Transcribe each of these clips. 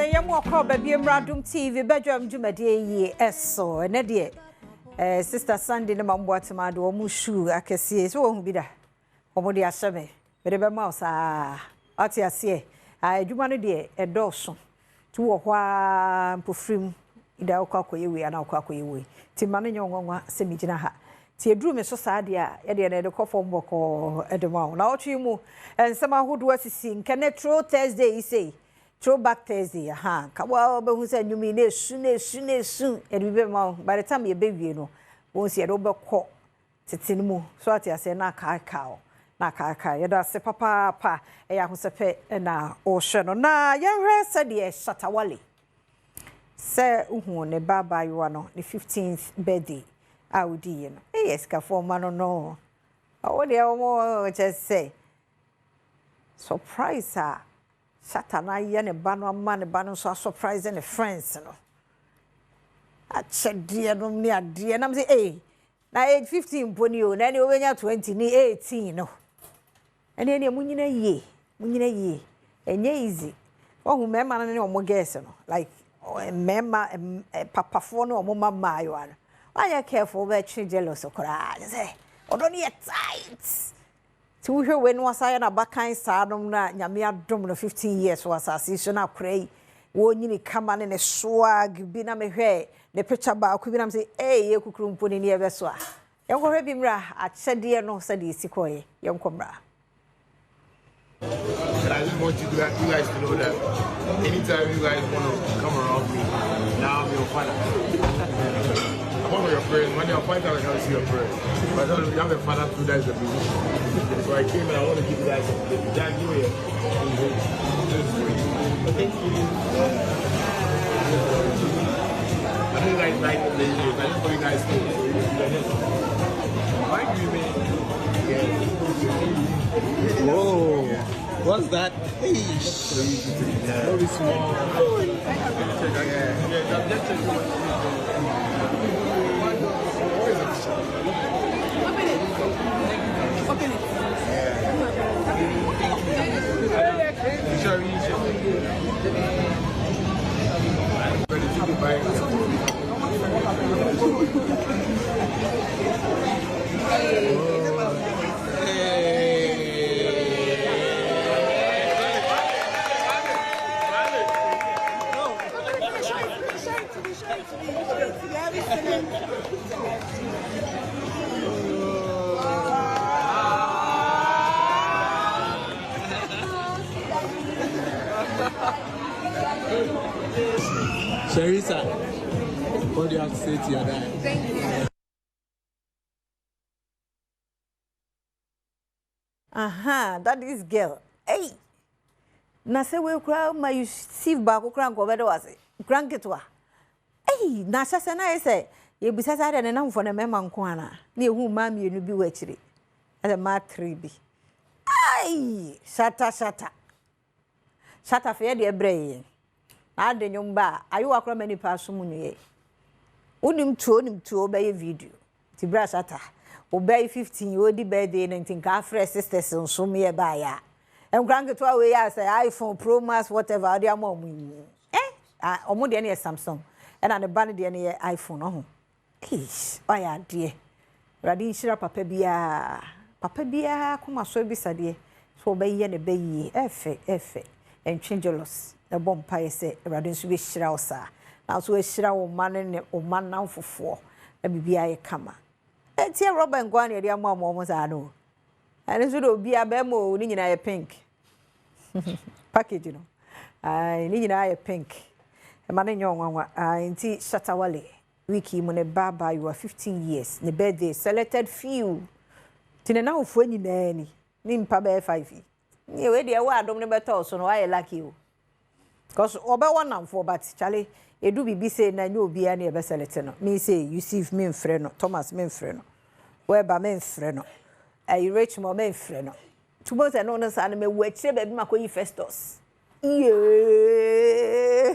say yam walk baby Adom TV Badwam Ahosepe eso ene de sister Sunday na mambo atema do mu shoe akese so wo hu bi da omo de aseme be be ma osa ati ase adwuma no de edoso tu wo hwa mpofrim ida okwakoye we ana okwakoye we ti ma no nyonwa se mi gina ha ti eduru me so saade a ye de na de kofo mboko edema na otwi mu ensema hodo asisi nkene True Thursday say Throwback Thursday aha kawa be hu say nyumi na esu edibe ma by the time ye be wie no won se do be kɔ tetene mu so ati ase na ka ye da se papa pa e ya Ahosepe na o hwe no na ye hwe se de Shatta Wale se uhu ne baba yo no the 15th birthday audi no yes ka for ma no o de o just say surprise Shatta na ye ne ba no ama ne ba no so surprise ne friends no a chedie no ni ade na me say na age 15 poni o na ne obenya 20 ni 18 no ene ne munyina ye enye easy ohu mema na ne omo girls no like mema papa fo no omo mama yo ano why careful be three jealous okra say odoni tight to we when was I na bakan sadom na nyame adom no 15 years was assassin na pray wo nyini kama ne swag bi na me hwe ne picture ba ku bi na say ye kukuru mponi ne ebe so a yenko hwe bi mra a chede no se de sikoye yenko mra. I just want you guys to know that anytime you guys want to come around me, now I'm your father. I'm one of your friends. When you're fighting, I can't see your friend. But I you have a father too, that's the business. So I came and I want to give you guys something. Jack, give me thank you. I know you guys like the videos. I just want you guys to like you, man. Whoa. Yeah. What's that? Hey. Very small. Open it. Sharissa, what do you have to say to your dad? Thank you. Aha, that is girl. Hey. Na se we kura ma you see ba ko kura nko be de wase. Kura nketwa. Hey, na sase na ese ye bisasa de na mfo na mema nko ana. Na ehu ma mienu bi wa kire. Ada ma 3 bi. Ai, Shatta. Shatta fe de ebreye. Ade nyumba ayu akra mani pa so munye unim tuo be video ti bra Shatta obey 15 odi birthday 19 ka fresh sisters nso me ba ya engrange to we ya say iPhone Pro Max whatever ade amu omo de na Samsung na ne ba ne de na iPhone ho oya de radi nshira papa bia kuma so bi sade so obey ye ne be yi efe jealous the bompa say radin so be hira osa na so hira wo man ne o man nan fofo na bibia ye kama etie rubber ngwa na ye amamo sa no ene so do bia be mo ni nyina ye pink package no ni nyina ye pink e man nyo nwanwa nti Shatta Wale wiki mu ne baba you are 15 years ne birthday selected few tine na ofo nyina ni mpa be 5 ni we de wa Adom ne beto so no aye lucky o because oba one for but chale edu bibi say na nyo obia na e be select no me say Yusuf me mfre no Thomas me mfre no weba me mfre no rich mo me mfre no tubo say no sa na me wachire ba bi makoyi Festus yeah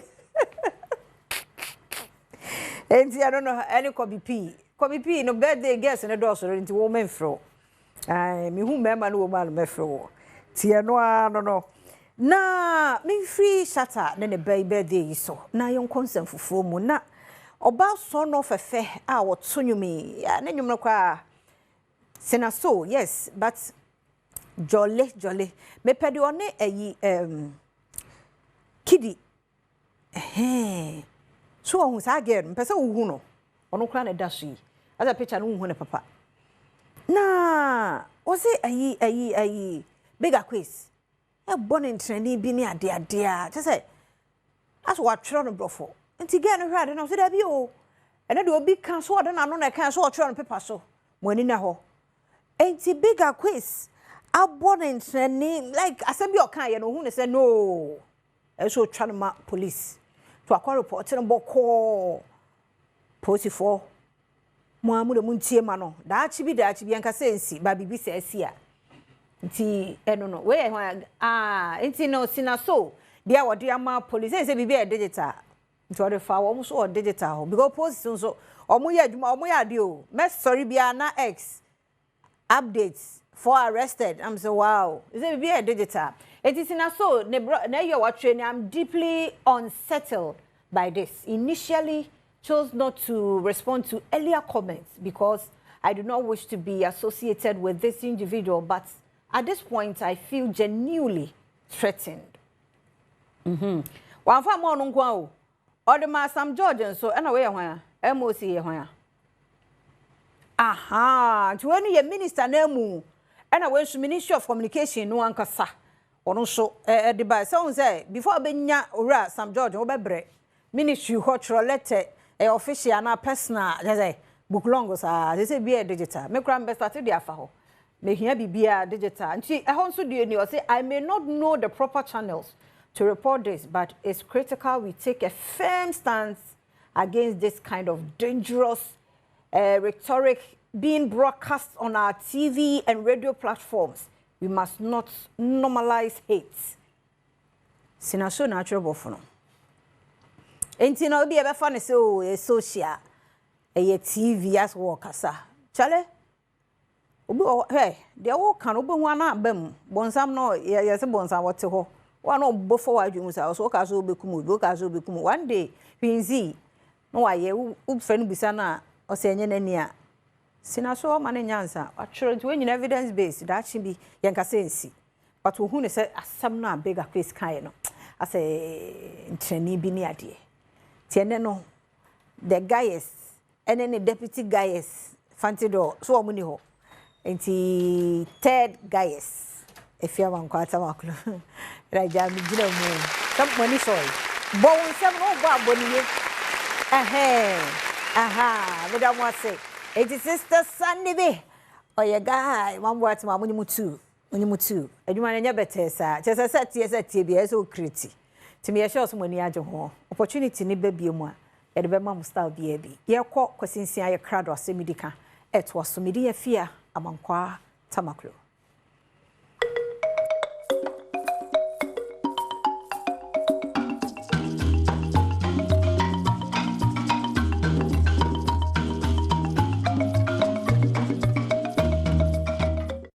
enti I don't know any Kobe P no birthday guest na do so enti wo me mfre me hu mema no wo ma no mfre wo tie no no na me free Shatta ne birthday so na yon concern fufuo mu na oba so no fefe a woto nwumi ya ne nwum no kwa Cina Soul yes but jolly me pede one ayi kidi so ohun sa girl mpese wo hu no ono kra na dashi as a picture no hu ne papa na was it ayi bigger quiz e born training bi ni ade a just say as what tro no brofo nti girl no hwade no so da bi o ene de obi kan so ode na no na kan so o tro no paper so mo ani na ho enti bigger quiz a born training like asabi o kan ye no hu ne say no e so twa no ma police to akwa report no boko police for mo amude mu ntie ma no da chi bi anka sensi ba bibi se asia nti no we nti no Cina Soul dia wode ama police say bibi e digital nti wode fa wo so o digital because post so omo ya adwuma omo ya de o me sorry bia na x updates for arrested I'm so wow is it bibi e digital it is Cina Soul na you what training I'm deeply unsettled by this initially chose not to respond to earlier comments because I do not wish to be associated with this individual, but at this point, I feel genuinely threatened. One for more on Guao, or the Sam Georgian, so anyway, MOC. Aha, to any minister Nemu, and I went to Ministry of Communication, no one kasa, or no show the by someone say before Benya or Sam George or Bebre, Ministry hot letter. Official na personal say book long sa they say be digital me kram be start dia fa ho me hia bibia digital nti e ho so de ni o say I may not know the proper channels to report this but it's critical we take a firm stance against this kind of dangerous rhetoric being broadcast on our TV and radio platforms. We must not normalize hate. Cina Soul natural bofono enti na obi e be fa ne se o e social e TV as workasa chale obi hey de wo kan obi hu ana abam bonsam no ye se bonsam wote ho wa no bo for wa dwumu sa so ka so obekum obi ka so obekum one day pinzi no wa ye u fe no bisa na o se enye nani a Cina Soul ma ne nyansa atwere nti we nyina evidence based da chi bi ye nka sensi but hu ne se asam na bega case kan no ase ntrani bi ni ade tiene no the guys and then the deputy guys fantido so omuni ho enti third guys if you want kwata maklo raja mi gina mu some money soy bo won sem no bo aboni aha madam wa say it is sister Sunday be oye guy one word ma munyi mutu adwuma na nya better sa chese set bi e so kriti timi ye sure so mani age ho opportunity ni ba bie mu a ye de be ma style bia bi ye kọ kwasinsia ye krado asemidika etwo so midi ye fia amankwa tamaklo